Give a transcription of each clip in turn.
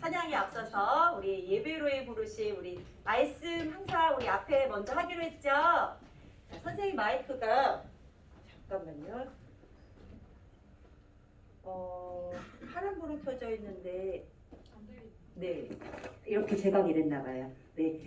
찬양에 앞서서 우리 예배로에 부르신 우리 말씀 항상 우리 앞에 먼저 하기로 했죠. 자, 선생님 마이크가 잠깐만요. 파란불은 켜져 있는데 네 이렇게 제각이 됐나 봐요. 네.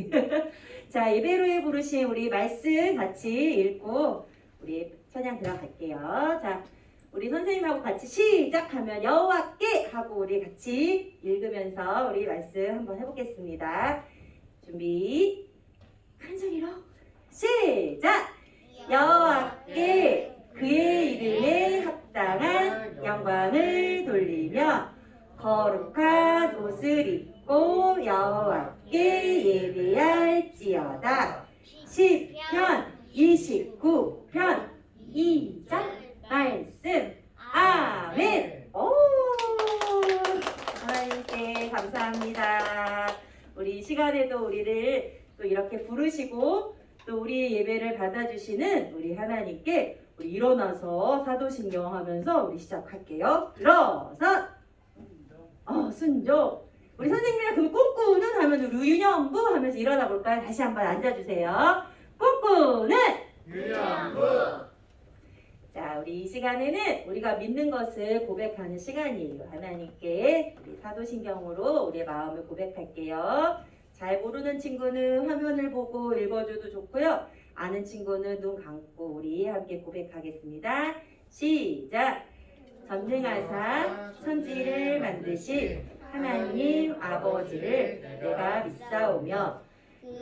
자, 예배로에 부르신 우리 말씀 같이 읽고 우리 찬양 들어갈게요. 자, 우리 선생님하고 같이 시작하면 여호와께 하고 우리 같이 읽으면서 우리 말씀 한번 해보겠습니다. 준비 큰 소리로 시작! 여호와께 그의 이름에 합당한 영광을 돌리며 거룩한 옷을 입고 여호와께 예배할지어다. 시편 29편 2절 말씀. 아멘. 오, 하나님께 감사합니다. 우리 이 시간에도 우리를 또 이렇게 부르시고 또 우리 예배를 받아주시는 우리 하나님께 우리 일어나서 사도신경 하면서 우리 시작할게요. 일어서 순종. 우리 선생님이랑 그 꿈꾸는 하면 유년부 하면서 일어나 볼까요? 다시 한번 앉아주세요. 꿈꾸는 유년부. 자, 우리 이 시간에는 우리가 믿는 것을 고백하는 시간이에요. 하나님께 우리 사도신경으로 우리의 마음을 고백할게요. 잘 모르는 친구는 화면을 보고 읽어줘도 좋고요. 아는 친구는 눈 감고 우리 함께 고백하겠습니다. 시작! 전능하사 천지를 만드신 하나님 아버지를 내가 믿사오며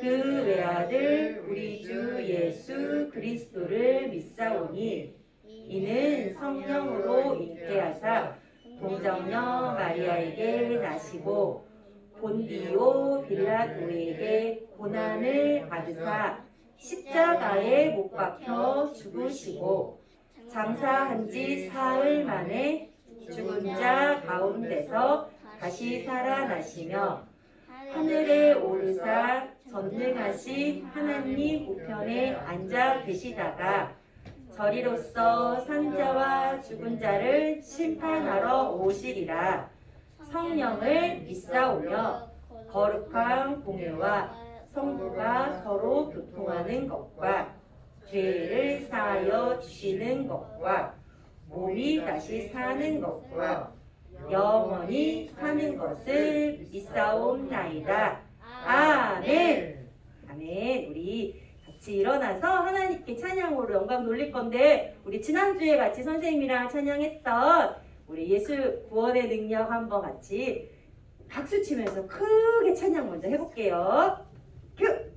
그 외아들 우리 주 예수 그리스도를 믿사오니 이는 성령으로 잉태하사 동정녀 마리아에게 나시고 본디오 빌라도에게 고난을 받으사 십자가에 못 박혀 죽으시고 장사한 지 사흘 만에 죽은 자 가운데서 다시 살아나시며 하늘에 오르사 전능하신 하나님 우편에 앉아 계시다가 저리로서 산자와 죽은 자를 심판하러 오시리라. 성령을 믿사오며 거룩한 공회와 성도가 서로 교통하는 것과 죄를 사하여 주시는 것과 몸이 다시 사는 것과 영원히 사는 것을 믿사옵나이다. 아멘. 아멘. 우리 같이 일어나서 하나님께 찬양으로 영광 돌릴 건데 우리 지난주에 같이 선생님이랑 찬양했던 우리 예수 구원의 능력 한번 같이 박수 치면서 크게 찬양 먼저 해볼게요. 큐!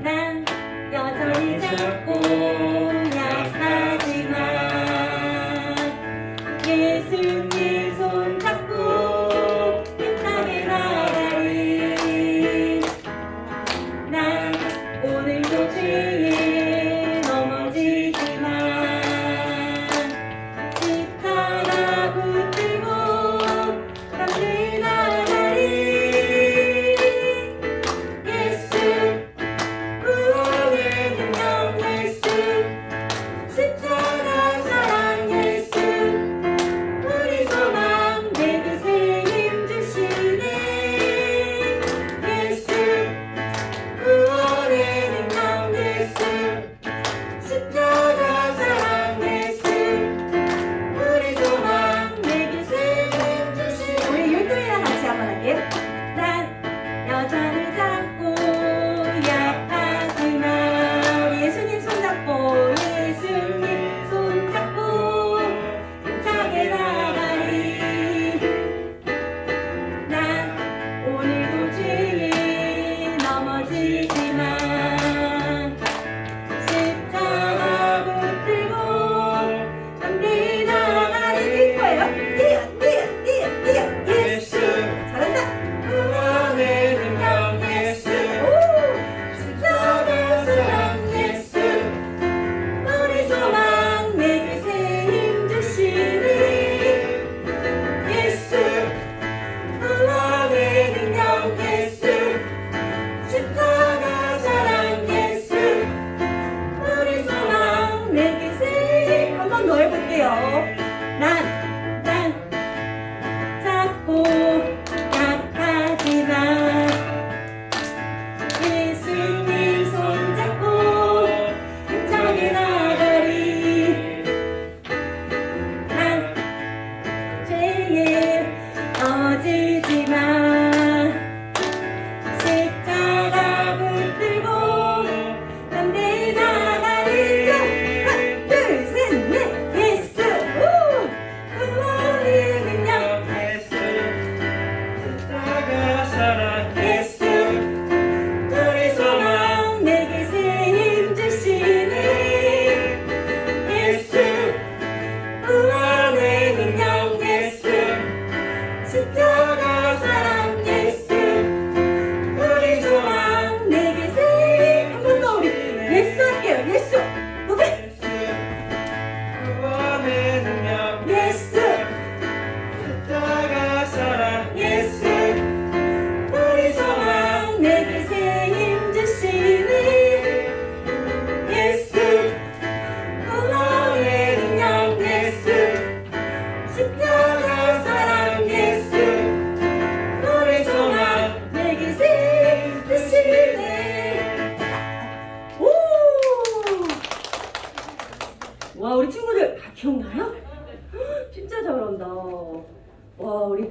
난 여전히 작고 약하지만 예수님 손 잡고 힘차게 나가리. 난 오늘도 죄에 넘어지지만 십자가 붙들고 번 더 해볼게요. 난 작고 약하지만 예수님 손잡고 힘차게 나가리. 난 죄에 넘어지지만 십자가 붙들고 담대 나가리. 하나 둘 셋 넷. 예수 구원의 능력. 십자가 사랑 예수 우리 소망 내게 새 힘 주시네. 예수 구원의 능력. 예수 십자가 사랑. 예수 우리 소망 내게 새 힘. 한 번 더 우리 예수 할게요. 예수 오케이. 구원의 능력 예수 십자가 사랑 예수 우리 소망 내게 새 힘 주시네. 예수 구원의 능력. 예수 십자가 사랑. 예수 우리 소망 내게 새 힘 주시네. 오! 와, 우리 친구들 다 기억나요? 진짜 잘한다. 와, 우리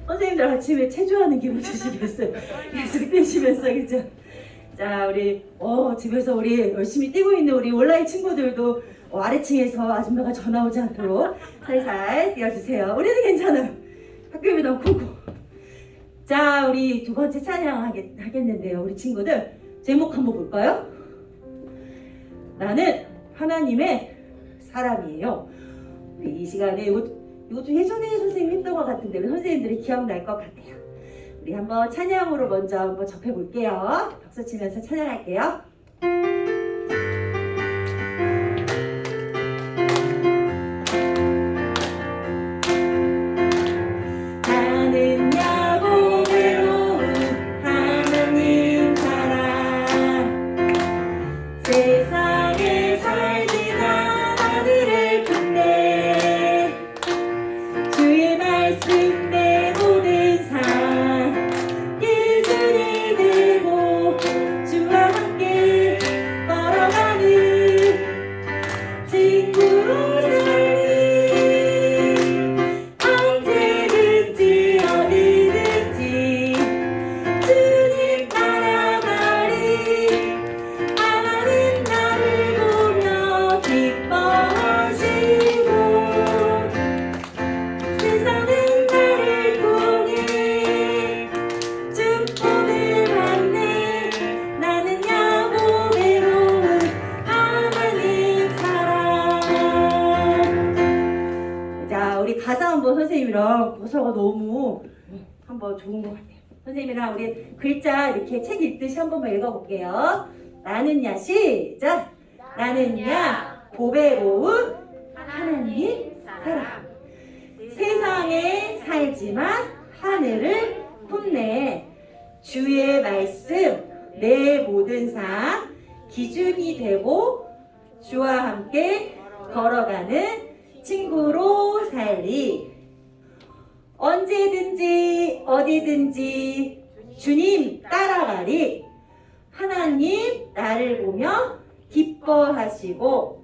선생님들 아침에 체조하는 기분 드시겠어요? 계속 뛰시면서, 그죠? 자, 우리 집에서 우리 열심히 뛰고 있는 우리 온라인 친구들도 아래층에서 아줌마가 전화 오지 않도록 살살 뛰어주세요. 우리는 괜찮아요. 학교비 너무 크고. 자, 우리 두 번째 찬양 하겠는데요. 우리 친구들 제목 한번 볼까요? 나는 하나님의 사람이에요. 우리 이 시간에 이거 좀 예전에 선생님 했던 것 같은데 우리 선생님들이 기억날 것 같아요. 우리 한번 찬양으로 먼저 한번 접해볼게요. 박수 치면서 찬양할게요. 나는 야곱으로 하나님 사랑. 세상에 살지만 하늘을 품네. 주의 말씀 내 모든 삶 기준이 되고 주와 함께 걸어가는 친구로 살리. 언제든지 어디든지 주님 따라가리. 하나님 나를 보며 기뻐하시고 세상은 나를 통해 축복을 받네. 나는 야곱외로운 하나님 사랑. 자, 우리 가사 한번 선생님이랑 보서가 너무 한번 좋은 것 같아요. 선생님이랑 우리 글자 이렇게 책 읽듯이 한 번만 읽어볼게요. 나는야 시작. 나는야 보배로운 하나님 사랑. 세상에 살지만 하늘을 품네. 주의 말씀 내 모든 삶 기준이 되고 주와 함께 걸어가는 친구로 살리. 언제든지 어디든지 주님 따라가리. 하나님 나를 보며 기뻐하시고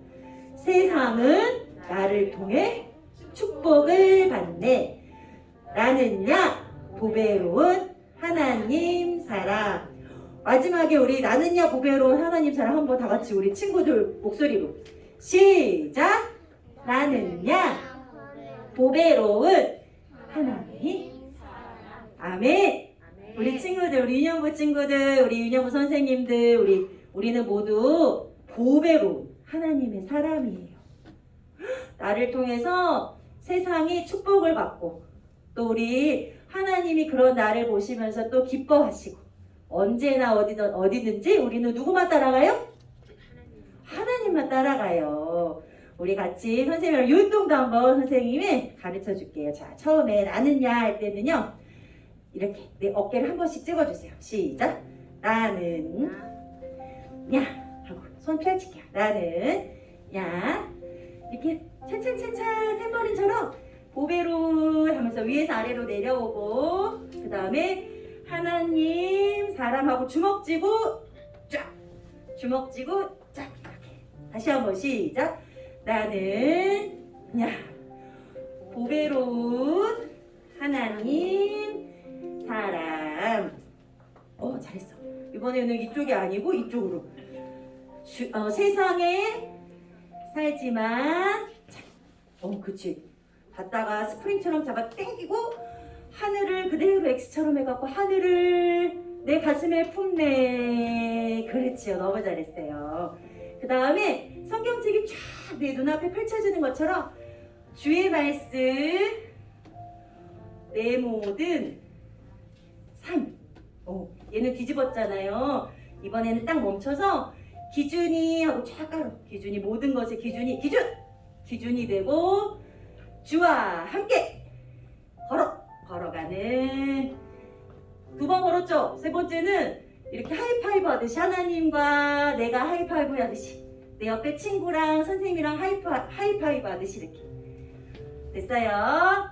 세상은 나를 통해 축복을 받네. 나는야 보배로운 하나님 사랑. 마지막에 우리 나는야 보배로운 하나님 사랑 한번 다 같이 우리 친구들 목소리로 시작. 나는야 보배로운 하나님 사랑. 아멘. 우리 친구들, 우리 유년부 친구들, 우리 유년부 선생님들, 우리는 모두 보배로운 하나님의 사람이에요. 나를 통해서 세상이 축복을 받고 또 우리 하나님이 그런 나를 보시면서 또 기뻐하시고 언제나 어디든지 우리는 누구만 따라가요? 하나님만 따라가요. 우리 같이 선생님이랑 율동도 한번 선생님이 가르쳐 줄게요. 자, 처음에 나는야 할 때는요. 이렇게 내 어깨를 한 번씩 찍어주세요. 시작. 나는 야 하고 손 펼칠게요. 나는 야 이렇게 찬찬찬찬 탬버린처럼 보배로 하면서 위에서 아래로 내려오고 그 다음에 하나님 사람하고 주먹 쥐고 쫙 주먹 쥐고 쫙 이렇게 다시 한번 시작. 나는 야 보배로운 하나님 사람. 잘했어. 이번에는 이쪽이 아니고 이쪽으로. 세상에 살지만 그치. 받다가 스프링처럼 잡아 당기고 하늘을 그대로 X처럼 해갖고 하늘을 내 가슴에 품네. 그렇지요. 너무 잘했어요. 그 다음에 성경책이 쫙 내 눈앞에 펼쳐지는 것처럼 주의 말씀 내 모든 삶. 얘는 뒤집었잖아요. 이번에는 딱 멈춰서 기준이 하고 쫙 깔아. 기준이 모든 것의 기준이 되고 주와 함께 걸어가는. 2번 걸었죠? 3번째는 이렇게 하이파이브 하듯이 하나님과 내가 하이파이브 하듯이 내 옆에 친구랑 선생님이랑 하이파이브 하듯이 이렇게 됐어요.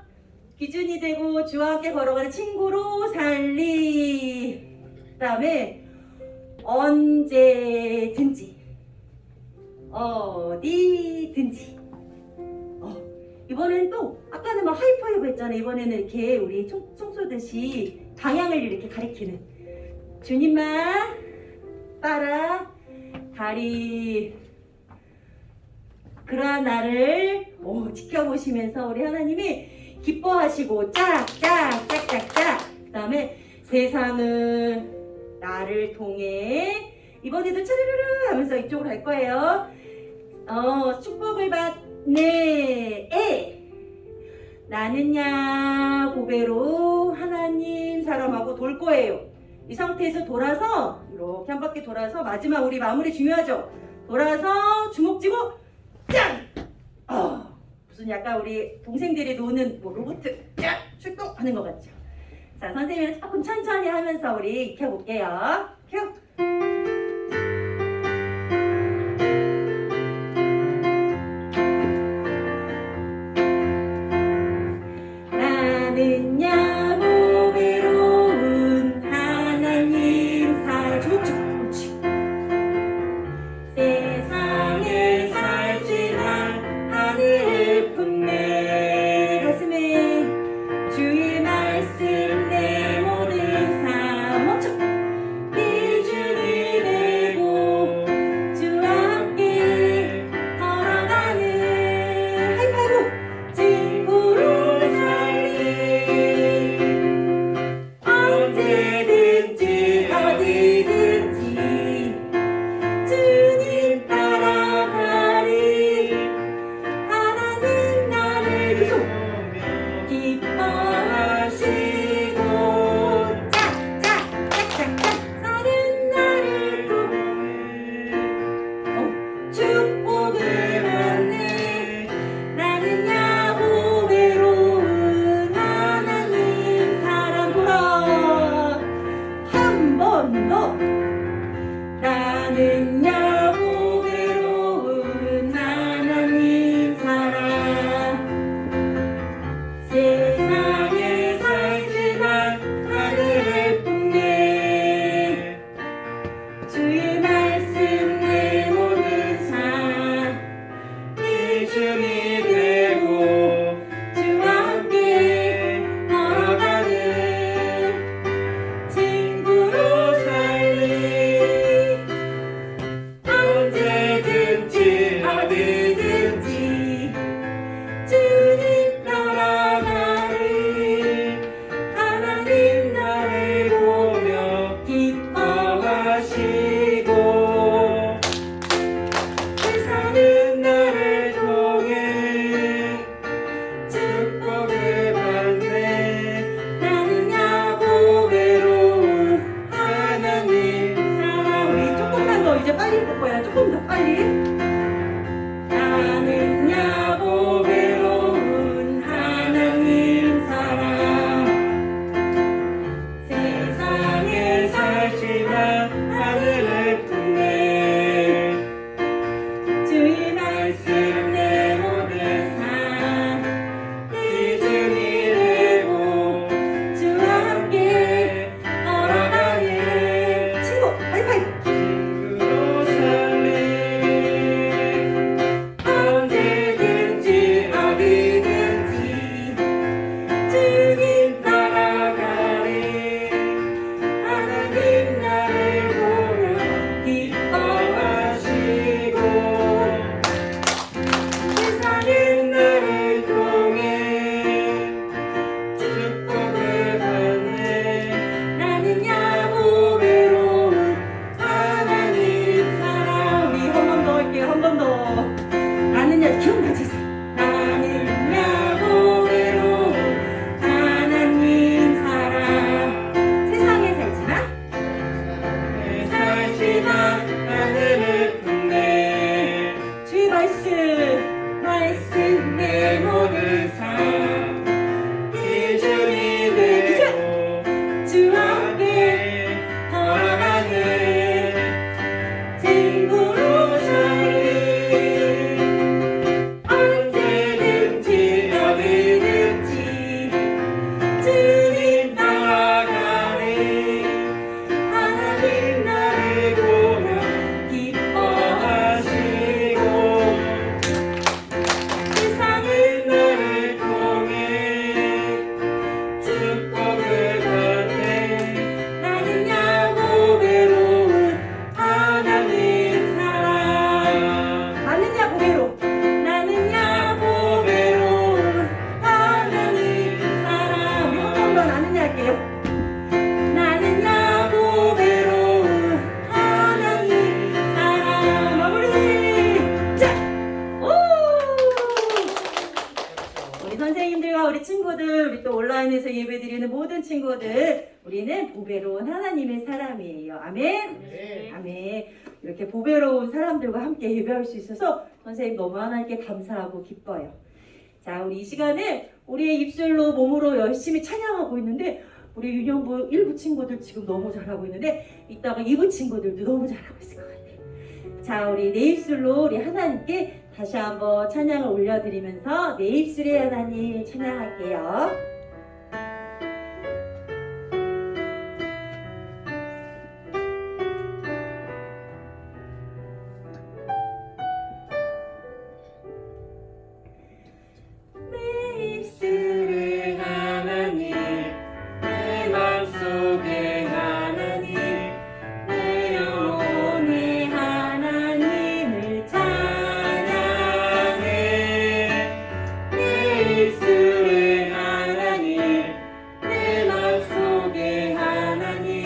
기준이 되고 주와 함께 걸어가는 친구로 살리. 그 다음에 언제든지 어디든지. 이번에는 또 아까는 막 하이파이브 했잖아요. 이번에는 이렇게 우리 총 쏘듯이 방향을 이렇게 가리키는. 주님만 따라 다리. 그러한 나를 지켜보시면서 우리 하나님이 기뻐하시고 짝짝짝짝짝. 그 다음에 세상은 나를 통해. 이번에도 차르르르 하면서 이쪽으로 갈 거예요. 축복을 받네. 나는야 보배로 하나님 사람하고 돌 거예요. 이 상태에서 돌아서 이렇게 한 바퀴 돌아서 마지막 우리 마무리 중요하죠. 돌아서 주먹 쥐고 짠! 무슨 약간 우리 동생들이 노는 로봇 짠! 출동하는 것 같죠. 자, 선생님은 조금 천천히 하면서 우리 익혀볼게요. 큐! 나는야 보배로운 하나님 주먹 세상에 살지만 하늘을 품네. 가슴에 주의 말씀 내 모든 삶 멈춰. 기준이 되고 주와 함께 걸어가는 하이파이브 친구로 살리. 언제든지 어디든지 주님 따라가리. 하나님 나를 계속 기뻐하시고 짝짝짝짝짝 사는 나를 축복을 받네. 나는야 보배로운 하나님 사람. 돌아 한 번 더. 나는야 보배로운 하나님 사람. 세상에 살지만 하늘을 품네. 주의 말씀 내 모든 삶 기준이 되고 주와 함께 걸어가는 친구로 살리. 언제든지 어디든지 주님 따라가리. 하나님 나를 보며 기뻐하시고 세상은 나를 통해 우리 친구들, 우리 또 온라인에서 예배드리는 모든 친구들, 우리는 보배로운 하나님의 사람이에요. 아멘. 네. 아멘. 이렇게 보배로운 사람들과 함께 예배할 수 있어서 선생님 너무 하나님께 감사하고 기뻐요. 자, 우리 이 시간에 우리의 입술로 몸으로 열심히 찬양하고 있는데 우리 유년부 1부 친구들 지금 너무 잘하고 있는데 이따가 2부 친구들도 너무 잘하고 있을 것 같아요. 자, 우리 내 입술로 우리 하나님께 다시 한번 찬양을 올려드리면서 내 입술의 하나님 찬양할게요. 내 입술의 하나님, 내 맘속의 하나님, 내 영혼의 하나님을 찬양해. 내 입술의 하나님, 내 맘속의 하나님,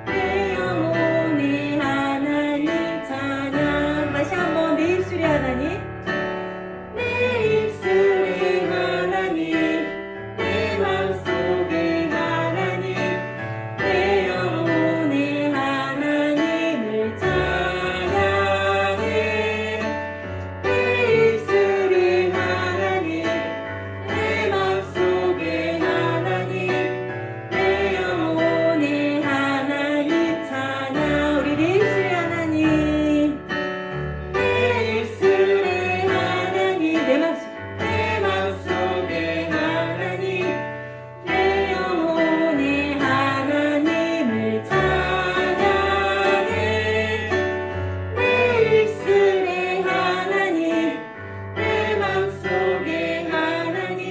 내 영혼의 하나님 찬양. 다시 한번 내 입술의 하나님, 내 입술의 하나님, 내 맘속의 하나님, 내 영혼의 하나님을 찬양해. 내 입술의 하나님, 내 맘속의 하나님, 내 영혼의 하나님 찬양. 우리 내 입술의 하나님, 내 입술의 하나님, 내 맘속의 하나님, 내 영혼의 하나님을 찬양해. 내 입술의 하나님, 내 맘속의 하나님,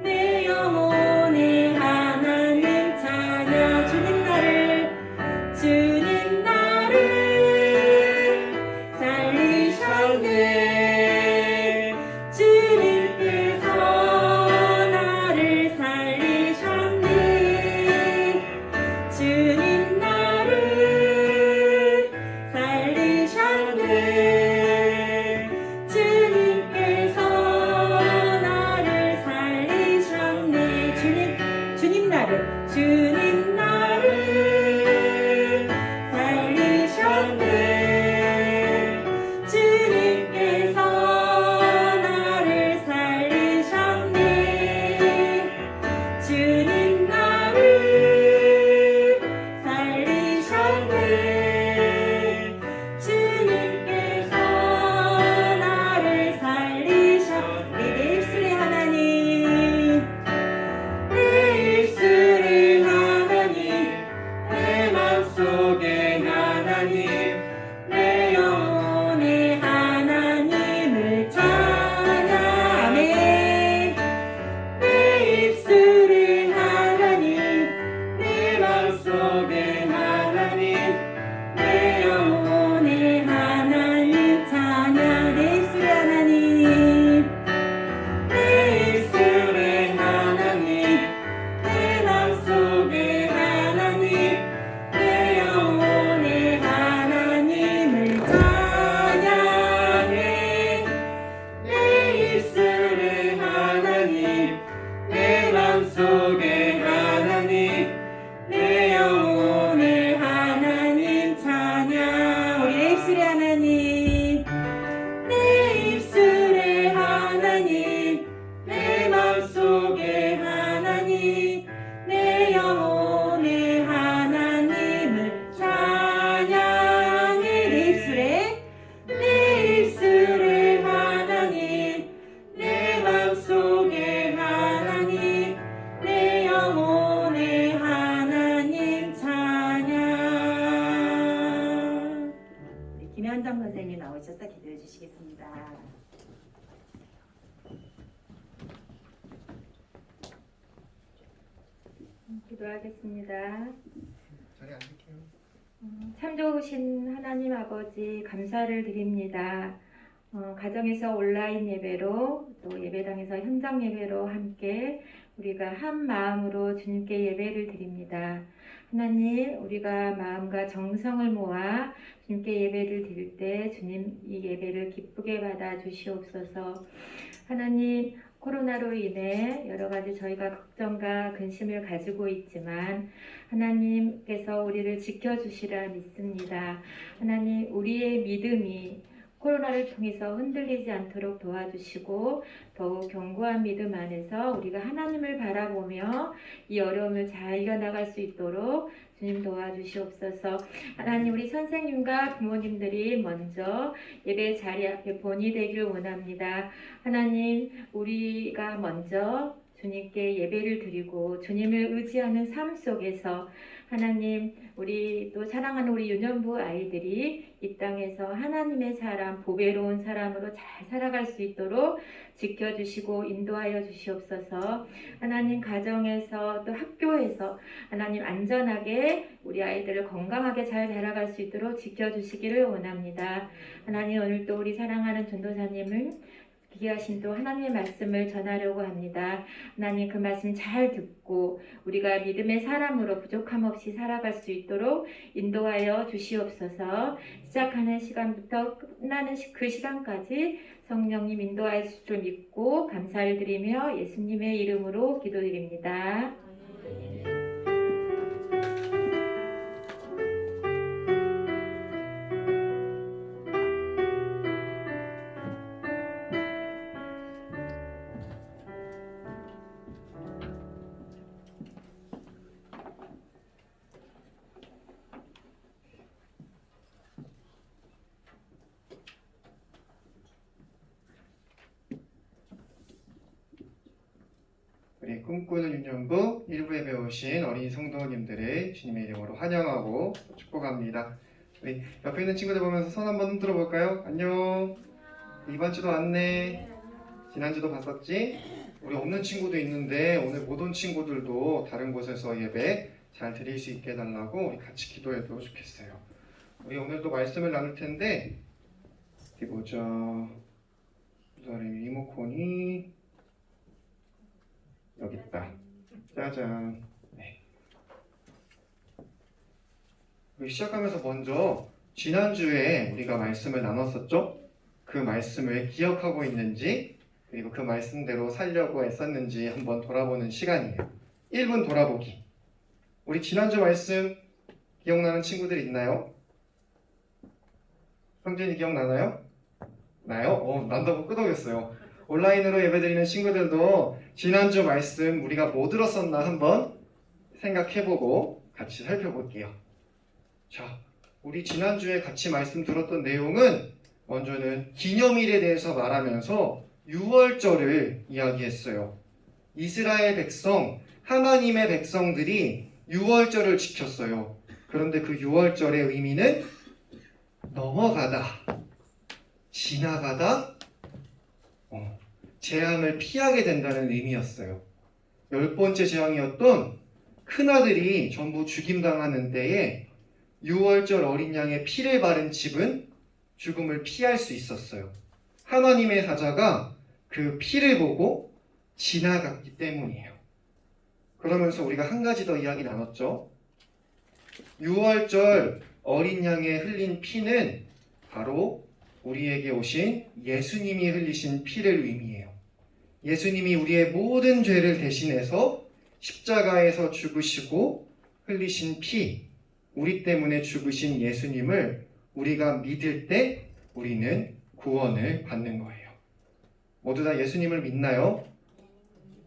내 영혼의 하나님 찬양. 주님 나를 살리셨네. 주님께서 나를 살리셨네. 주님 나를 살리셨네. 주님께서 나를 살리셨네. 주님 나를 살리셨네. 주님께서 나를 살리셨네. 주님 나를 살리셨네. 주님께서 나를 살리셨네. 내 입술의 하나님, 내 입술의 하나님, 내 맘속의 하나님, 내 영혼의 하나님을 찬양. 아멘. 내 입술의 하나님, 내 맘속의 하나님, 내 영혼의 하나님 찬양. 내 입술의 하나님, 내 입술의 하나님, 내 맘속의 하나님, 내 영혼의 하나님을 찬양해. 내 입술의 하나님, 내 맘속의 하나님, 내 영혼의 하나님 찬양. 우리 내 입술의 하나님, 내 입술의 하나님, 내 맘속의 하나님, 내 영혼의 하나님을 찬양해. 내 입술의 하나님, 내 맘속의 하나님, 내 영혼의 하나님 찬양. 김현정 선생님 나오셔서 기도해 주시겠습니다. 기도하겠습니다. 자리 앉을게요. 참 좋으신 하나님 아버지 감사를 드립니다. 가정에서 온라인 예배로 또 예배당에서 현장 예배로 함께 우리가 한 마음으로 주님께 예배를 드립니다. 하나님, 우리가 마음과 정성을 모아 주님께 예배를 드릴 때 주님 이 예배를 기쁘게 받아 주시옵소서. 하나님, 코로나로 인해 여러 가지 저희가 걱정과 근심을 가지고 있지만 하나님께서 우리를 지켜주시라 믿습니다. 하나님, 우리의 믿음이 코로나를 통해서 흔들리지 않도록 도와주시고 더욱 견고한 믿음 안에서 우리가 하나님을 바라보며 이 어려움을 잘 이겨나갈 수 있도록 주님 도와주시옵소서. 하나님, 우리 선생님과 부모님들이 먼저 예배 자리 앞에 본이 되길 원합니다. 하나님, 우리가 먼저 주님께 예배를 드리고 주님을 의지하는 삶 속에서 하나님, 우리 또 사랑하는 우리 유년부 아이들이 이 땅에서 하나님의 사람, 보배로운 사람으로 잘 살아갈 수 있도록 지켜주시고 인도하여 주시옵소서. 하나님, 가정에서 또 학교에서 하나님 안전하게 우리 아이들을 건강하게 잘 자라갈 수 있도록 지켜주시기를 원합니다. 하나님, 오늘 또 우리 사랑하는 전도사님을 귀하신 또 하나님의 말씀을 전하려고 합니다. 하나님, 그 말씀 잘 듣고 우리가 믿음의 사람으로 부족함 없이 살아갈 수 있도록 인도하여 주시옵소서. 시작하는 시간부터 끝나는 그 시간까지 성령님 인도하실 줄 믿고 감사를 드리며 예수님의 이름으로 기도드립니다. 우리 꿈꾸는 유년부 1부에 배우신 어린이 성도님들의 주님의 이름으로 환영하고 축복합니다. 우리 옆에 있는 친구들 보면서 손 한번 흔들어 볼까요? 안녕. 이번 주도 왔네. 지난주도 봤었지? 우리 없는 친구도 있는데 오늘 못 온 친구들도 다른 곳에서 예배 잘 드릴 수 있게 해달라고 우리 같이 기도해도 좋겠어요. 우리 오늘도 말씀을 나눌 텐데 어디 보자. 리모컨이 여기 있다. 짜잔. 네. 우리 시작하면서 먼저 지난주에 우리가 말씀을 나눴었죠? 그 말씀을 기억하고 있는지 그리고 그 말씀대로 살려고 애썼는지 한번 돌아보는 시간이에요. 1분 돌아보기. 우리 지난주 말씀 기억나는 친구들 있나요? 성진이 기억나나요? 나요? 난다고 끄덕였어요. 온라인으로 예배드리는 친구들도 지난주 말씀 우리가 뭐 들었었나 한번 생각해보고 같이 살펴볼게요. 자, 우리 지난주에 같이 말씀 들었던 내용은 먼저는 기념일에 대해서 말하면서 유월절을 이야기했어요. 이스라엘 백성, 하나님의 백성들이 유월절을 지켰어요. 그런데 그 유월절의 의미는 넘어가다, 지나가다, 재앙을 피하게 된다는 의미였어요. 10번째 재앙이었던 큰아들이 전부 죽임당하는 때에 유월절 어린 양의 피를 바른 집은 죽음을 피할 수 있었어요. 하나님의 사자가 그 피를 보고 지나갔기 때문이에요. 그러면서 우리가 한 가지 더 이야기 나눴죠. 유월절 어린 양의 흘린 피는 바로 우리에게 오신 예수님이 흘리신 피를 의미해요. 예수님이 우리의 모든 죄를 대신해서 십자가에서 죽으시고 흘리신 피, 우리 때문에 죽으신 예수님을 우리가 믿을 때 우리는 구원을 받는 거예요. 모두 다 예수님을 믿나요?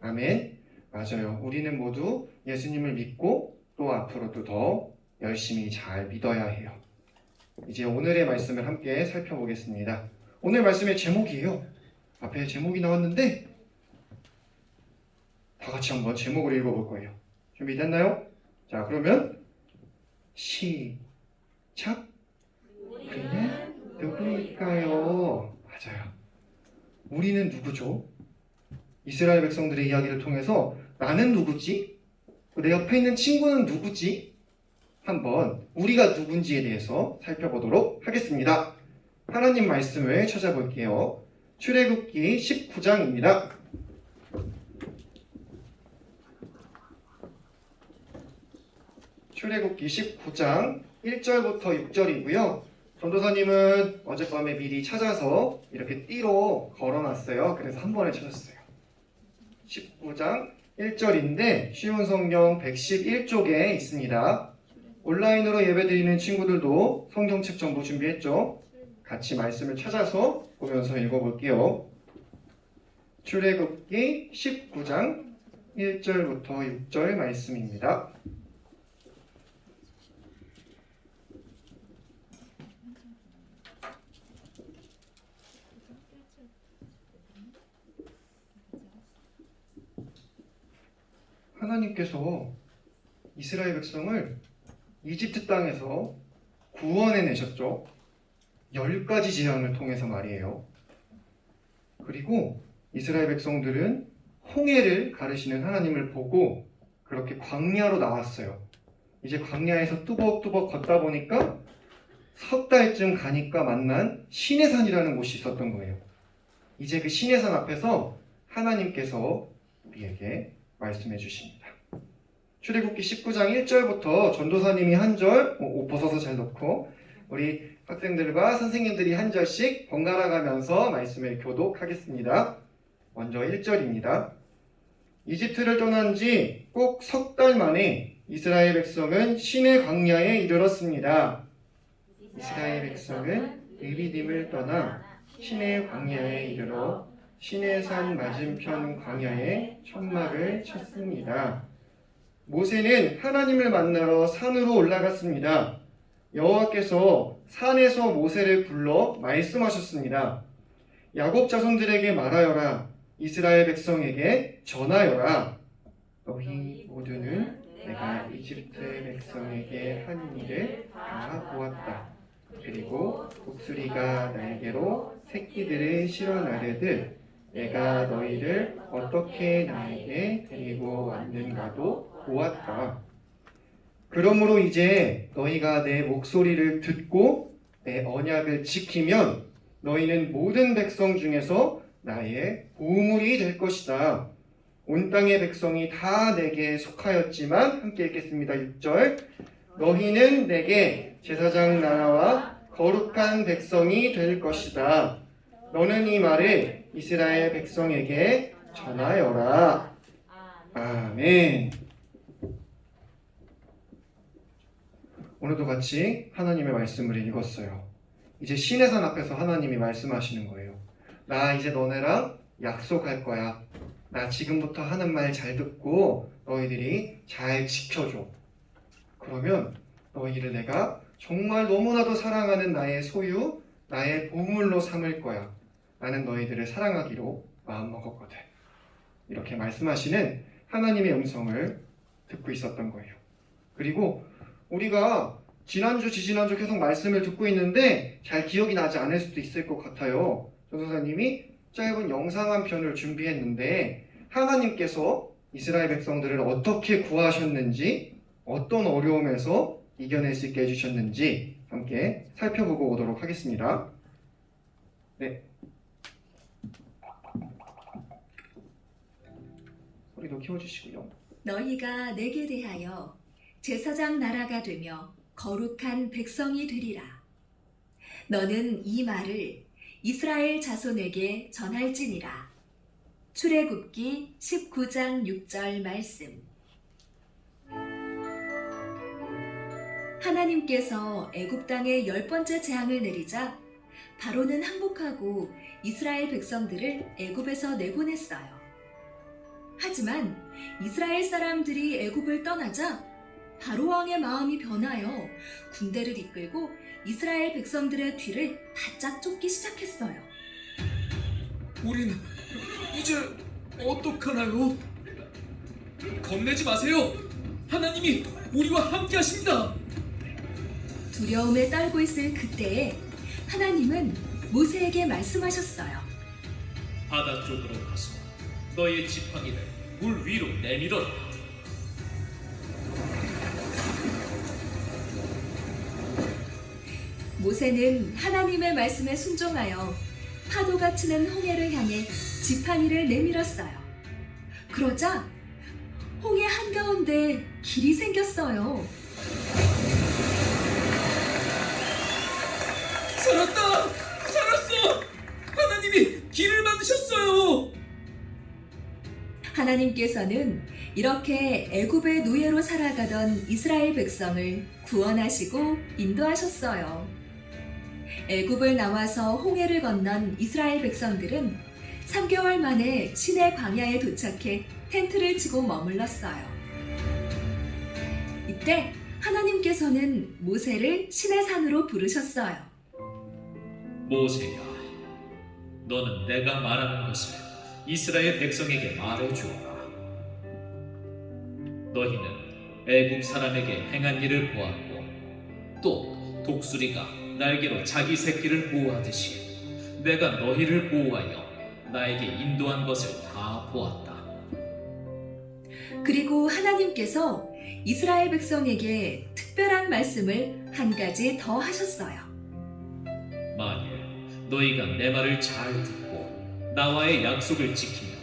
아멘. 맞아요. 우리는 모두 예수님을 믿고 또 앞으로도 더 열심히 잘 믿어야 해요. 이제 오늘의 말씀을 함께 살펴보겠습니다. 오늘 말씀의 제목이에요. 앞에 제목이 나왔는데 다 같이 한번 제목을 읽어볼 거예요. 준비됐나요? 자, 그러면 시작. 우리는 누구일까요? 맞아요. 우리는 누구죠? 이스라엘 백성들의 이야기를 통해서 나는 누구지? 내 옆에 있는 친구는 누구지? 한번 우리가 누군지에 대해서 살펴보도록 하겠습니다. 하나님 말씀을 찾아볼게요. 출애굽기 19장입니다. 출애굽기 19장 1절부터 6절이고요. 전도사님은 어젯밤에 미리 찾아서 이렇게 띠로 걸어놨어요. 그래서 한 번에 찾았어요. 19장 1절인데 쉬운 성경 111쪽에 있습니다. 온라인으로 예배드리는 친구들도 성경책 전부 준비했죠? 같이 말씀을 찾아서 보면서 읽어볼게요. 출애굽기 19장 1절부터 6절 말씀입니다. 하나님께서 이스라엘 백성을 이집트 땅에서 구원해 내셨죠. 10가지 재앙을 통해서 말이에요. 그리고 이스라엘 백성들은 홍해를 가르시는 하나님을 보고 그렇게 광야로 나왔어요. 이제 광야에서 뚜벅뚜벅 걷다 보니까 석 달쯤 가니까 만난 시내산이라는 곳이 있었던 거예요. 이제 그 시내산 앞에서 하나님께서 우리에게 말씀해 주십니다. 출애굽기 19장 1절부터 전도사님이 한 절, 옷 벗어서 잘 놓고 우리 학생들과 선생님들이 한 절씩 번갈아 가면서 말씀을 교독하겠습니다. 먼저 1절입니다. 이집트를 떠난 지 꼭 석 달 만에 이스라엘 백성은 시내 광야에 이르렀습니다. 이스라엘 백성은 느비딤을 떠나 시내 광야에 이르러 시내산 맞은편 광야에 천막을 쳤습니다. 모세는 하나님을 만나러 산으로 올라갔습니다. 여호와께서 산에서 모세를 불러 말씀하셨습니다. 야곱 자손들에게 말하여라. 이스라엘 백성에게 전하여라. 너희 모두는 내가 이집트 백성에게 한 일을 다 보았다. 그리고 독수리가 날개로 새끼들을 실어나르듯 내가 너희를 어떻게 나에게 데리고 왔는가도 보았다. 그러므로 이제 너희가 내 목소리를 듣고 내 언약을 지키면 너희는 모든 백성 중에서 나의 보물이 될 것이다. 온 땅의 백성이 다 내게 속하였지만 함께 읽겠습니다. 6절 너희는 내게 제사장 나라와 거룩한 백성이 될 것이다. 너는 이 말을 이스라엘 백성에게 전하여라. 아멘. 오늘도 같이 하나님의 말씀을 읽었어요. 이제 시내산 앞에서 하나님이 말씀하시는 거예요. 나 이제 너네랑 약속할 거야. 나 지금부터 하는 말 잘 듣고 너희들이 잘 지켜줘. 그러면 너희를 내가 정말 너무나도 사랑하는 나의 소유, 나의 보물로 삼을 거야. 나는 너희들을 사랑하기로 마음먹었거든. 이렇게 말씀하시는 하나님의 음성을 듣고 있었던 거예요. 그리고 우리가 지난주, 지지난주 계속 말씀을 듣고 있는데 잘 기억이 나지 않을 수도 있을 것 같아요. 전도사님이 짧은 영상 한 편을 준비했는데 하나님께서 이스라엘 백성들을 어떻게 구하셨는지, 어떤 어려움에서 이겨낼 수 있게 해주셨는지 함께 살펴보고 오도록 하겠습니다. 네. 소리도 키워주시고요. 너희가 내게 대하여 제사장 나라가 되며 거룩한 백성이 되리라. 너는 이 말을 이스라엘 자손에게 전할지니라. 출애굽기 19장 6절 말씀. 하나님께서 애굽 땅에 10번째 재앙을 내리자 바로는 항복하고 이스라엘 백성들을 애굽에서 내보냈어요. 하지만 이스라엘 사람들이 애굽을 떠나자 바로 왕의 마음이 변하여 군대를 이끌고 이스라엘 백성들의 뒤를 바짝 쫓기 시작했어요. 우린 이제 어떡하나요? 겁내지 마세요. 하나님이 우리와 함께 하십니다. 두려움에 떨고 있을 그때에 하나님은 모세에게 말씀하셨어요. 바다 쪽으로 가서 너의 지팡이를 물 위로 내밀어라. 모세는 하나님의 말씀에 순종하여 파도가 치는 홍해를 향해 지팡이를 내밀었어요. 그러자 홍해 한가운데 길이 생겼어요. 살았다! 살았어! 하나님이 길을 만드셨어요! 하나님께서는 이렇게 애굽의 노예로 살아가던 이스라엘 백성을 구원하시고 인도하셨어요. 애굽을 나와서 홍해를 건넌 이스라엘 백성들은 3개월 만에 시내 광야에 도착해 텐트를 치고 머물렀어요. 이때 하나님께서는 모세를 시내 산으로 부르셨어요. 모세야, 너는 내가 말하는 것을 이스라엘 백성에게 말해주어라. 너희는 애굽 사람에게 행한 일을 보았고 또 독수리가 날개로 자기 새끼를 보호하듯이 내가 너희를 보호하여 나에게 인도한 것을 다 보았다. 그리고 하나님께서 이스라엘 백성에게 특별한 말씀을 한 가지 더 하셨어요. 만일 너희가 내 말을 잘 듣고 나와의 약속을 지키면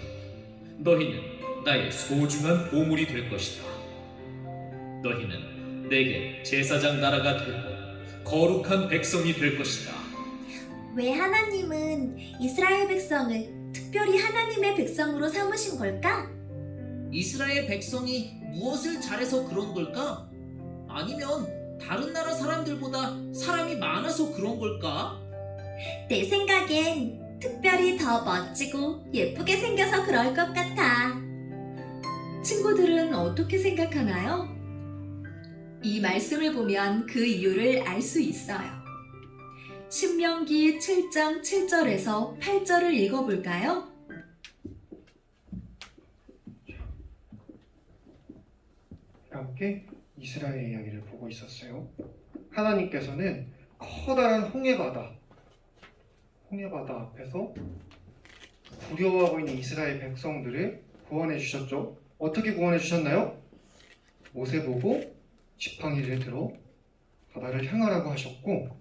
너희는 나의 소중한 보물이 될 것이다. 너희는 내게 제사장 나라가 되고 거룩한 백성이 될 것이다. 왜 하나님은 이스라엘 백성을 특별히 하나님의 백성으로 삼으신 걸까? 이스라엘 백성이 무엇을 잘해서 그런 걸까? 아니면 다른 나라 사람들보다 사람이 많아서 그런 걸까? 내 생각엔 특별히 더 멋지고 예쁘게 생겨서 그럴 것 같아. 친구들은 어떻게 생각하나요? 이 말씀을 보면 그 이유를 알 수 있어요. 신명기 7장 7절에서 8절을 읽어볼까요? 함께 이스라엘 이야기를 보고 있었어요. 하나님께서는 커다란 홍해바다 앞에서 두려워하고 있는 이스라엘 백성들을 구원해 주셨죠. 어떻게 구원해 주셨나요? 모세 보고 지팡이를 들어 바다를 향하라고 하셨고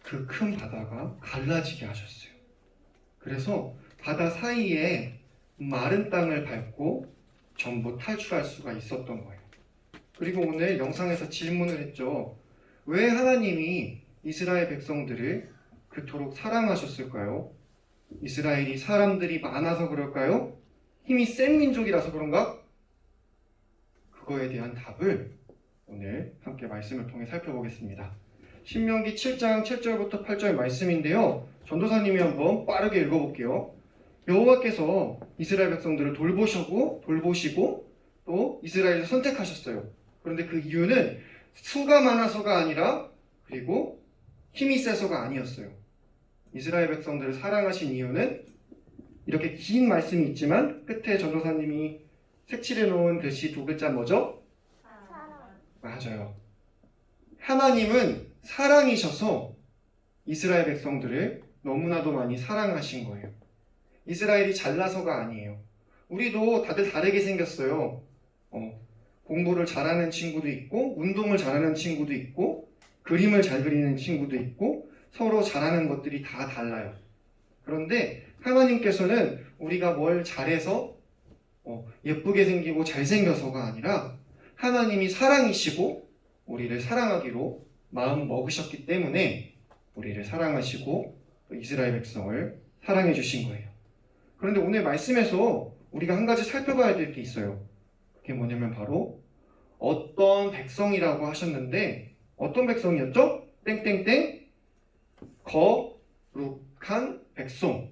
그 큰 바다가 갈라지게 하셨어요. 그래서 바다 사이에 마른 땅을 밟고 전부 탈출할 수가 있었던 거예요. 그리고 오늘 영상에서 질문을 했죠. 왜 하나님이 이스라엘 백성들을 그토록 사랑하셨을까요? 이스라엘이 사람들이 많아서 그럴까요? 힘이 센 민족이라서 그런가? 그거에 대한 답을 오늘 함께 말씀을 통해 살펴보겠습니다. 신명기 7장 7절부터 8절 말씀인데요. 전도사님이 한번 빠르게 읽어볼게요. 여호와께서 이스라엘 백성들을 돌보시고 또 이스라엘을 선택하셨어요. 그런데 그 이유는 수가 많아서가 아니라 그리고 힘이 세서가 아니었어요. 이스라엘 백성들을 사랑하신 이유는 이렇게 긴 말씀이 있지만 끝에 전도사님이 색칠해 놓은 글씨 두 글자 뭐죠? 맞아요. 하나님은 사랑이셔서 이스라엘 백성들을 너무나도 많이 사랑하신 거예요. 이스라엘이 잘나서가 아니에요. 우리도 다들 다르게 생겼어요. 공부를 잘하는 친구도 있고 운동을 잘하는 친구도 있고 그림을 잘 그리는 친구도 있고 서로 잘하는 것들이 다 달라요. 그런데 하나님께서는 우리가 뭘 잘해서 예쁘게 생기고 잘생겨서가 아니라 하나님이 사랑이시고 우리를 사랑하기로 마음 먹으셨기 때문에 우리를 사랑하시고 이스라엘 백성을 사랑해 주신 거예요. 그런데 오늘 말씀에서 우리가 한 가지 살펴봐야 될 게 있어요. 그게 뭐냐면 바로 어떤 백성이라고 하셨는데 어떤 백성이었죠? 땡땡땡 거룩한 백성.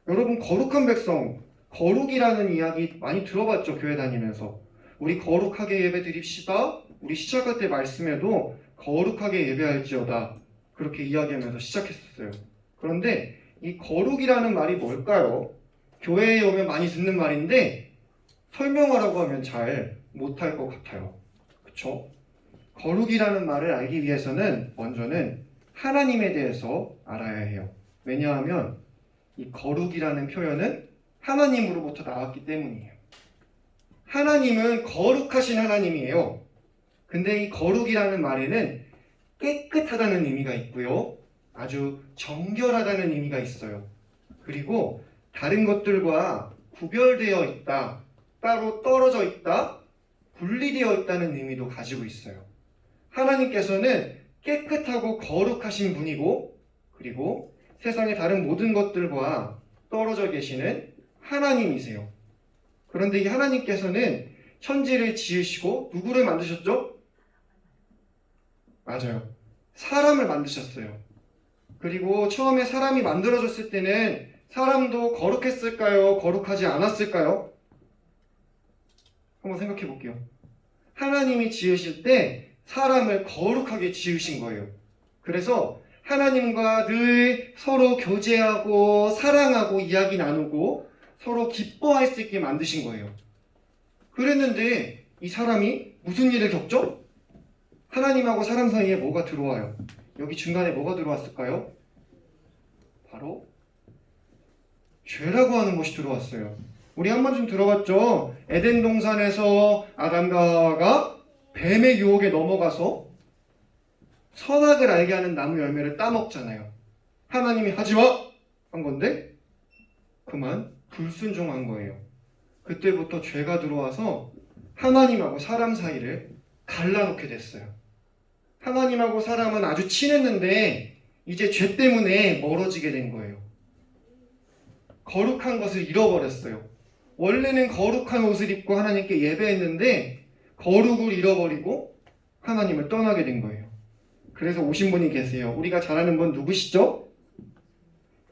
여러분 거룩한 백성, 거룩이라는 이야기 많이 들어봤죠? 교회 다니면서. 우리 거룩하게 예배 드립시다. 우리 시작할 때 말씀에도 거룩하게 예배할지어다. 그렇게 이야기하면서 시작했었어요. 그런데 이 거룩이라는 말이 뭘까요? 교회에 오면 많이 듣는 말인데 설명하라고 하면 잘 못할 것 같아요. 그쵸? 거룩이라는 말을 알기 위해서는 먼저는 하나님에 대해서 알아야 해요. 왜냐하면 이 거룩이라는 표현은 하나님으로부터 나왔기 때문이에요. 하나님은 거룩하신 하나님이에요. 근데 이 거룩이라는 말에는 깨끗하다는 의미가 있고요. 아주 정결하다는 의미가 있어요. 그리고 다른 것들과 구별되어 있다, 따로 떨어져 있다, 분리되어 있다는 의미도 가지고 있어요. 하나님께서는 깨끗하고 거룩하신 분이고 그리고 세상의 다른 모든 것들과 떨어져 계시는 하나님이세요. 그런데 이 하나님께서는 천지를 지으시고 누구를 만드셨죠? 맞아요. 사람을 만드셨어요. 그리고 처음에 사람이 만들어졌을 때는 사람도 거룩했을까요? 거룩하지 않았을까요? 한번 생각해 볼게요. 하나님이 지으실 때 사람을 거룩하게 지으신 거예요. 그래서 하나님과 늘 서로 교제하고 사랑하고 이야기 나누고 서로 기뻐할 수 있게 만드신 거예요. 그랬는데 이 사람이 무슨 일을 겪죠? 하나님하고 사람 사이에 뭐가 들어와요? 여기 중간에 뭐가 들어왔을까요? 바로 죄라고 하는 것이 들어왔어요. 우리 한 번쯤 들어봤죠? 에덴 동산에서 아담과 하와가 뱀의 유혹에 넘어가서 선악을 알게 하는 나무 열매를 따먹잖아요. 하나님이 하지 마! 한 건데 그만 불순종한 거예요. 그때부터 죄가 들어와서 하나님하고 사람 사이를 갈라놓게 됐어요. 하나님하고 사람은 아주 친했는데 이제 죄 때문에 멀어지게 된 거예요. 거룩한 것을 잃어버렸어요. 원래는 거룩한 옷을 입고 하나님께 예배했는데 거룩을 잃어버리고 하나님을 떠나게 된 거예요. 그래서 오신 분이 계세요. 우리가 잘 아는 분 누구시죠?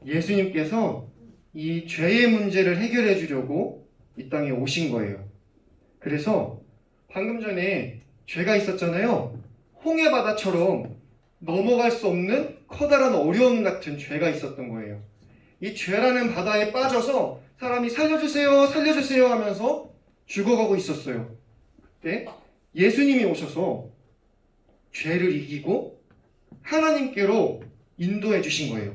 예수님께서 이 죄의 문제를 해결해 주려고 이 땅에 오신 거예요. 그래서 방금 전에 죄가 있었잖아요. 홍해바다처럼 넘어갈 수 없는 커다란 어려움 같은 죄가 있었던 거예요. 이 죄라는 바다에 빠져서 사람이 살려주세요, 살려주세요 하면서 죽어가고 있었어요. 그때 예수님이 오셔서 죄를 이기고 하나님께로 인도해 주신 거예요.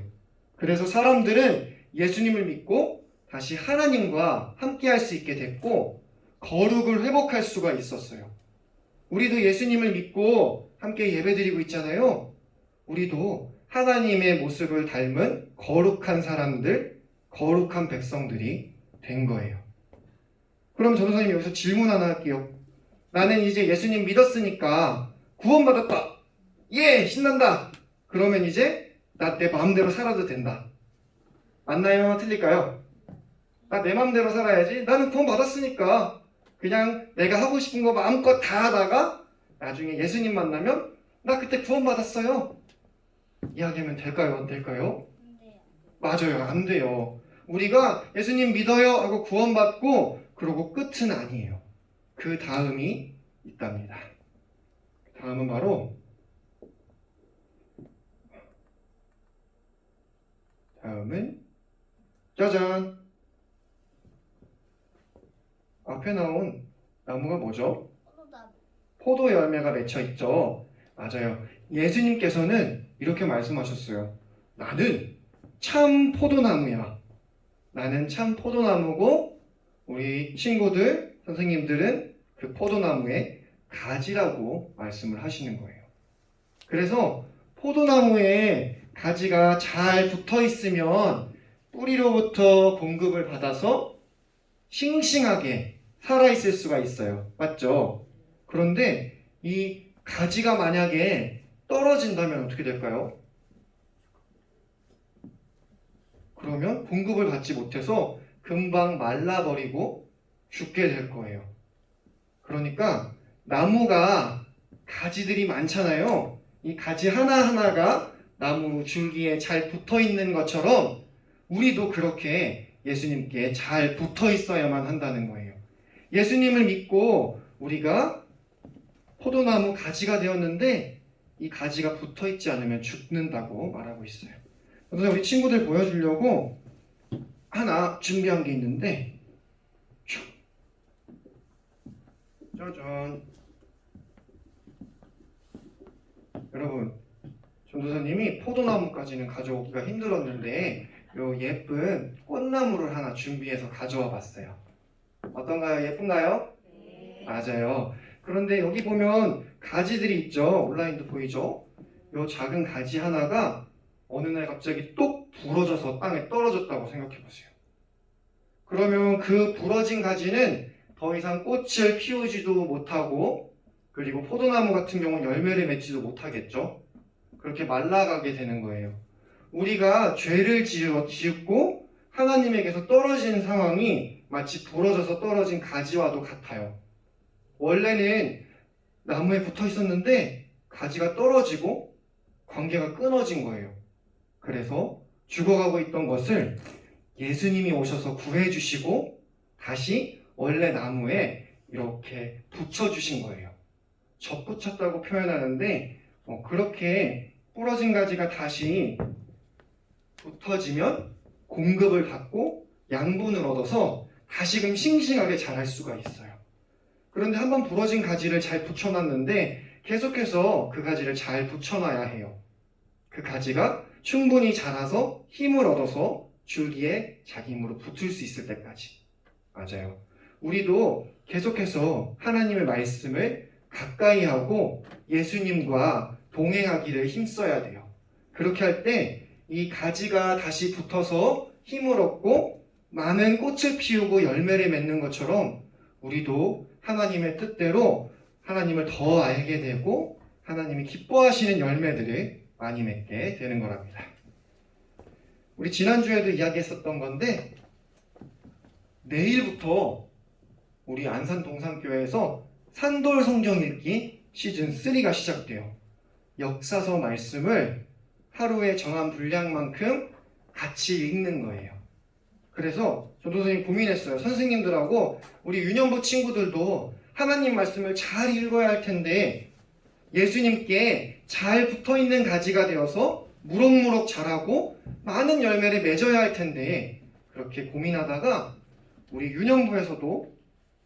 그래서 사람들은 예수님을 믿고 다시 하나님과 함께 할 수 있게 됐고 거룩을 회복할 수가 있었어요. 우리도 예수님을 믿고 함께 예배드리고 있잖아요. 우리도 하나님의 모습을 닮은 거룩한 사람들, 거룩한 백성들이 된 거예요. 그럼 전도사님 여기서 질문 하나 할게요. 나는 이제 예수님 믿었으니까 구원받았다. 예! 신난다. 그러면 이제 나 내 마음대로 살아도 된다. 맞나요? 틀릴까요? 나 내 마음대로 살아야지. 나는 구원받았으니까 그냥 내가 하고 싶은 거 마음껏 다 하다가 나중에 예수님 만나면 나 그때 구원받았어요. 이야기하면 될까요? 안 될까요? 맞아요. 안 돼요. 우리가 예수님 믿어요 하고 구원받고 그러고 끝은 아니에요. 그 다음이 있답니다. 다음은 바로 다음은 짜잔! 앞에 나온 나무가 뭐죠? 포도 열매가 맺혀 있죠. 맞아요. 예수님께서는 이렇게 말씀하셨어요. 나는 참 포도나무야. 나는 참 포도나무고 우리 친구들, 선생님들은 그 포도나무의 가지라고 말씀을 하시는 거예요. 그래서 포도나무에 가지가 잘 붙어 있으면 뿌리로부터 공급을 받아서 싱싱하게 살아있을 수가 있어요. 맞죠? 그런데 이 가지가 만약에 떨어진다면 어떻게 될까요? 그러면 공급을 받지 못해서 금방 말라버리고 죽게 될 거예요. 그러니까 나무가 가지들이 많잖아요. 이 가지 하나하나가 나무 줄기에 잘 붙어 있는 것처럼 우리도 그렇게 예수님께 잘 붙어 있어야만 한다는 거예요. 예수님을 믿고 우리가 포도나무 가지가 되었는데 이 가지가 붙어 있지 않으면 죽는다고 말하고 있어요. 그래서 우리 친구들 보여주려고 하나 준비한 게 있는데 짜잔. 여러분, 전도사님이 포도나무까지는 가져오기가 힘들었는데 요 예쁜 꽃나무를 하나 준비해서 가져와 봤어요. 어떤가요? 예쁜가요? 네. 맞아요. 그런데 여기 보면 가지들이 있죠. 온라인도 보이죠? 요 작은 가지 하나가 어느 날 갑자기 똑 부러져서 땅에 떨어졌다고 생각해 보세요. 그러면 그 부러진 가지는 더 이상 꽃을 피우지도 못하고 그리고 포도나무 같은 경우는 열매를 맺지도 못하겠죠. 그렇게 말라가게 되는 거예요. 우리가 죄를 지었고 하나님에게서 떨어진 상황이 마치 부러져서 떨어진 가지와도 같아요. 원래는 나무에 붙어 있었는데 가지가 떨어지고 관계가 끊어진 거예요. 그래서 죽어가고 있던 것을 예수님이 오셔서 구해주시고 다시 원래 나무에 이렇게 붙여주신 거예요. 접붙였다고 표현하는데 그렇게 부러진 가지가 다시 붙어지면 공급을 받고 양분을 얻어서 다시금 싱싱하게 자랄 수가 있어요. 그런데 한번 부러진 가지를 잘 붙여놨는데 계속해서 그 가지를 잘 붙여놔야 해요. 그 가지가 충분히 자라서 힘을 얻어서 줄기에 자기 힘으로 붙을 수 있을 때까지. 맞아요. 우리도 계속해서 하나님의 말씀을 가까이 하고 예수님과 동행하기를 힘써야 돼요. 그렇게 할 때 이 가지가 다시 붙어서 힘을 얻고 많은 꽃을 피우고 열매를 맺는 것처럼 우리도 하나님의 뜻대로 하나님을 더 알게 되고 하나님이 기뻐하시는 열매들을 많이 맺게 되는 거랍니다. 우리 지난주에도 이야기했었던 건데 내일부터 우리 안산 동산교회에서 산돌 성경 읽기 시즌 3가 시작돼요. 역사서 말씀을 하루에 정한 분량만큼 같이 읽는 거예요. 그래서 저도 선생님 고민했어요. 선생님들하고 우리 유년부 친구들도 하나님 말씀을 잘 읽어야 할 텐데 예수님께 잘 붙어있는 가지가 되어서 무럭무럭 자라고 많은 열매를 맺어야 할 텐데 그렇게 고민하다가 우리 유년부에서도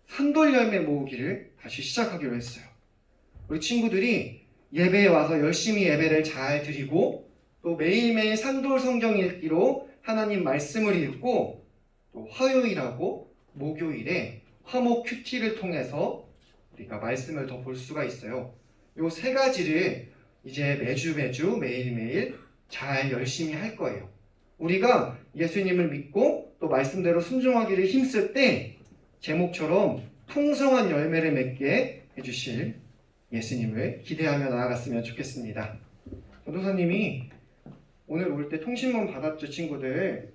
산돌 열매 모으기를 다시 시작하기로 했어요. 우리 친구들이 예배에 와서 열심히 예배를 잘 드리고 또 매일매일 산돌 성경 읽기로 하나님 말씀을 읽고 또 화요일하고 목요일에 화목 큐티를 통해서 우리가 말씀을 더 볼 수가 있어요. 요 세 가지를 이제 매주 매일매일 잘 열심히 할 거예요. 우리가 예수님을 믿고 또 말씀대로 순종하기를 힘쓸 때 제목처럼 풍성한 열매를 맺게 해주실 예수님을 기대하며 나아갔으면 좋겠습니다. 전도사님이 오늘 올 때 통신문 받았죠, 친구들?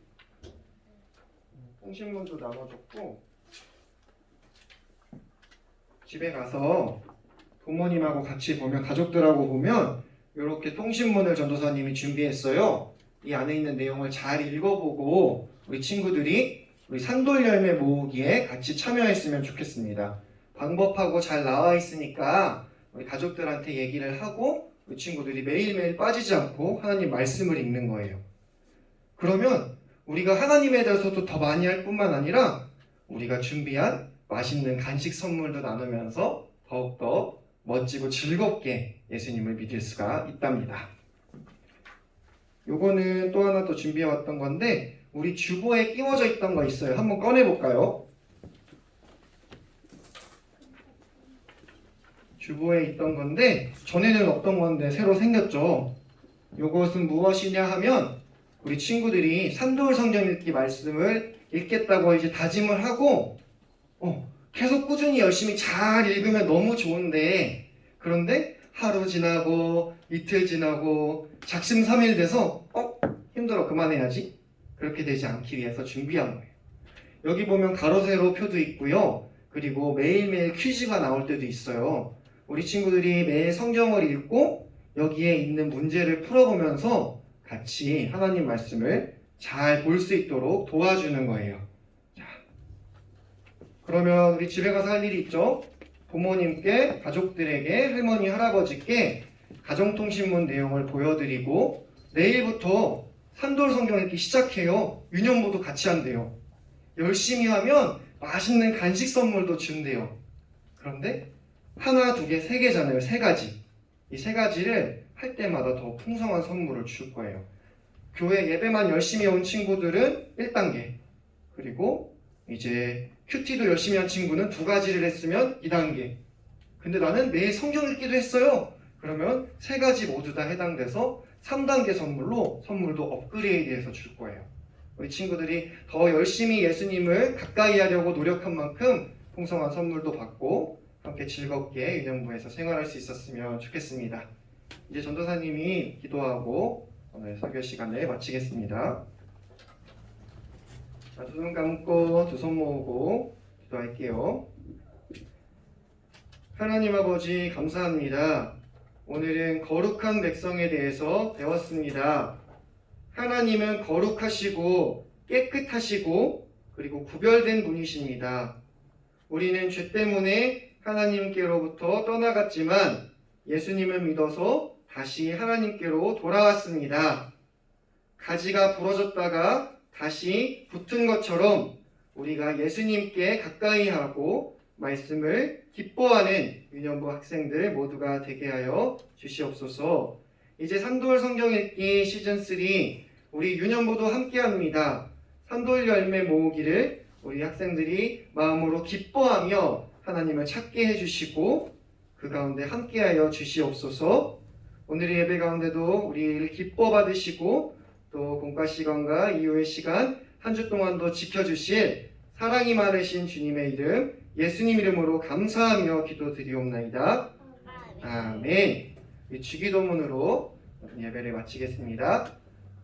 통신문도 나눠줬고 집에 가서 부모님하고 같이 보면 가족들하고 보면 이렇게 통신문을 전도사님이 준비했어요. 이 안에 있는 내용을 잘 읽어보고 우리 친구들이 우리 산돌 열매 모으기에 같이 참여했으면 좋겠습니다. 방법하고 잘 나와 있으니까 우리 가족들한테 얘기를 하고 우리 친구들이 매일매일 빠지지 않고 하나님 말씀을 읽는 거예요. 그러면 우리가 하나님에 대해서도 더 많이 할 뿐만 아니라 우리가 준비한 맛있는 간식 선물도 나누면서 더욱더 멋지고 즐겁게 예수님을 믿을 수가 있답니다. 요거는 또 하나 더 준비해 왔던 건데 우리 주보에 끼워져 있던 거 있어요. 한번 꺼내 볼까요? 주보에 있던 건데 전에는 없던 건데 새로 생겼죠. 요것은 무엇이냐 하면 우리 친구들이 산돌 성경 읽기 말씀을 읽겠다고 이제 다짐을 하고 계속 꾸준히 열심히 잘 읽으면 너무 좋은데 그런데 하루 지나고 이틀 지나고 작심삼일 돼서 힘들어 그만해야지 그렇게 되지 않기 위해서 준비한 거예요. 여기 보면 가로 세로 표도 있고요. 그리고 매일매일 퀴즈가 나올 때도 있어요. 우리 친구들이 매일 성경을 읽고 여기에 있는 문제를 풀어보면서 같이 하나님 말씀을 잘 볼 수 있도록 도와주는 거예요. 자, 그러면 우리 집에 가서 할 일이 있죠. 부모님께, 가족들에게, 할머니, 할아버지께 가정통신문 내용을 보여드리고 내일부터 산돌 성경 읽기 시작해요. 유년부도 같이 한대요. 열심히 하면 맛있는 간식 선물도 준대요. 그런데 하나, 두 개, 세 개잖아요. 세 가지. 이 세 가지를 할 때마다 더 풍성한 선물을 줄 거예요. 교회 예배만 열심히 온 친구들은 1단계. 그리고 이제 큐티도 열심히 한 친구는 2가지를 했으면 2단계. 근데 나는 매일 성경 읽기도 했어요. 그러면 세 가지 모두 다 해당돼서 3단계 선물도 업그레이드해서 줄 거예요. 우리 친구들이 더 열심히 예수님을 가까이 하려고 노력한 만큼 풍성한 선물도 받고 함께 즐겁게 유년부에서 생활할 수 있었으면 좋겠습니다. 이제 전도사님이 기도하고 오늘 설교 시간을 마치겠습니다. 자, 두 눈 감고 두 손 모으고 기도할게요. 하나님 아버지 감사합니다. 오늘은 거룩한 백성에 대해서 배웠습니다. 하나님은 거룩하시고 깨끗하시고 그리고 구별된 분이십니다. 우리는 죄 때문에 하나님께로부터 떠나갔지만 예수님을 믿어서 다시 하나님께로 돌아왔습니다. 가지가 부러졌다가 다시 붙은 것처럼 우리가 예수님께 가까이 하고 말씀을 기뻐하는 유년부 학생들 모두가 되게 하여 주시옵소서. 이제 산돌 성경 읽기 시즌3 우리 유년부도 함께합니다. 산돌 열매 모으기를 우리 학생들이 마음으로 기뻐하며 하나님을 찾게 해주시고 그 가운데 함께하여 주시옵소서. 오늘의 예배 가운데도 우리를 기뻐 받으시고 또 공과 시간과 이후의 시간 한 주 동안도 지켜주실 사랑이 많으신 주님의 이름 예수님 이름으로 감사하며 기도드리옵나이다. 아멘. 주기도문으로 예배를 마치겠습니다.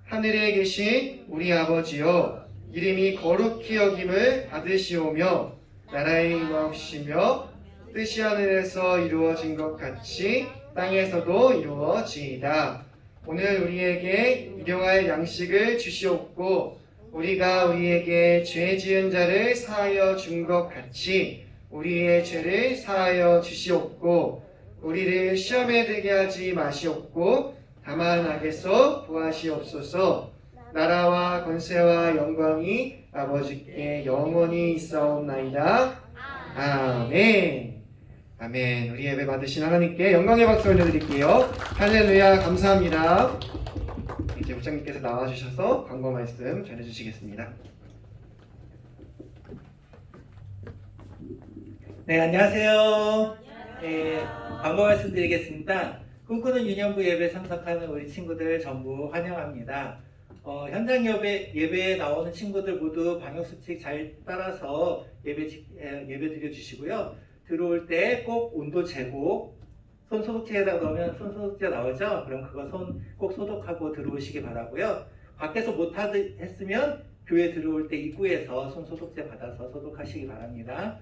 하늘에 계신 우리 아버지여, 이름이 거룩히 여김을 받으시오며 나라의 임하옵시며 뜻이 하늘에서 이루어진 것 같이 땅에서도 이루어지이다. 오늘 우리에게 일용할 양식을 주시옵고 우리가 우리에게 죄 지은 자를 사하여 준 것 같이 우리의 죄를 사하여 주시옵고 우리를 시험에 들게 하지 마시옵고 다만 악에서 구하시옵소서. 나라와 권세와 영광이 아버지께 영원히 있사옵나이다. 아멘. 아멘. 우리 예배 받으신 하나님께 영광의 박수 올려드릴게요. 할렐루야. 감사합니다. 이제 부장님께서 나와주셔서 광고 말씀 전해주시겠습니다. 네, 안녕하세요. 광고 말씀드리겠습니다. 꿈꾸는 유년부 예배 참석하는 우리 친구들 전부 환영합니다. 현장 예배에 나오는 친구들 모두 방역수칙 잘 따라서 예배 드려주시고요. 들어올 때 꼭 온도 재고 손 소독제에다가 넣으면 손 소독제 나오죠? 그럼 그거 손 꼭 소독하고 들어오시기 바라고요. 밖에서 못 했으면 교회 들어올 때 입구에서 손 소독제 받아서 소독하시기 바랍니다.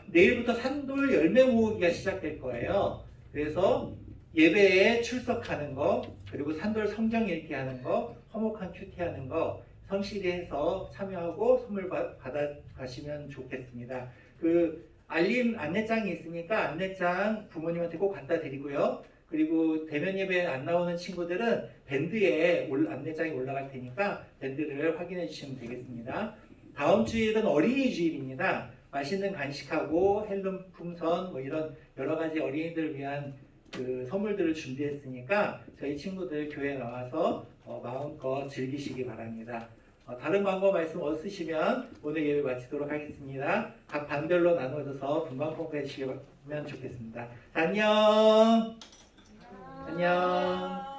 내일부터 산돌 열매 모으기가 시작될 거예요. 그래서 예배에 출석하는 거, 그리고 산돌 성경 읽기 하는 거, 화목한 큐티 하는 거 성실히 해서 참여하고 선물 받아 가시면 좋겠습니다. 알림 안내장이 있으니까 안내장 부모님한테 꼭 갖다 드리고요. 그리고 대면 예배에 안 나오는 친구들은 밴드에 안내장이 올라갈 테니까 밴드를 확인해 주시면 되겠습니다. 다음 주일은 어린이 주일입니다. 맛있는 간식하고 헬름 풍선 이런 여러 가지 어린이들을 위한 선물들을 준비했으니까 저희 친구들 교회에 나와서 마음껏 즐기시기 바랍니다. 다른 광고 말씀 없으시면 오늘 예배 마치도록 하겠습니다. 각 반별로 나눠져서 분방 공부해 주시면 좋겠습니다. 안녕. 안녕.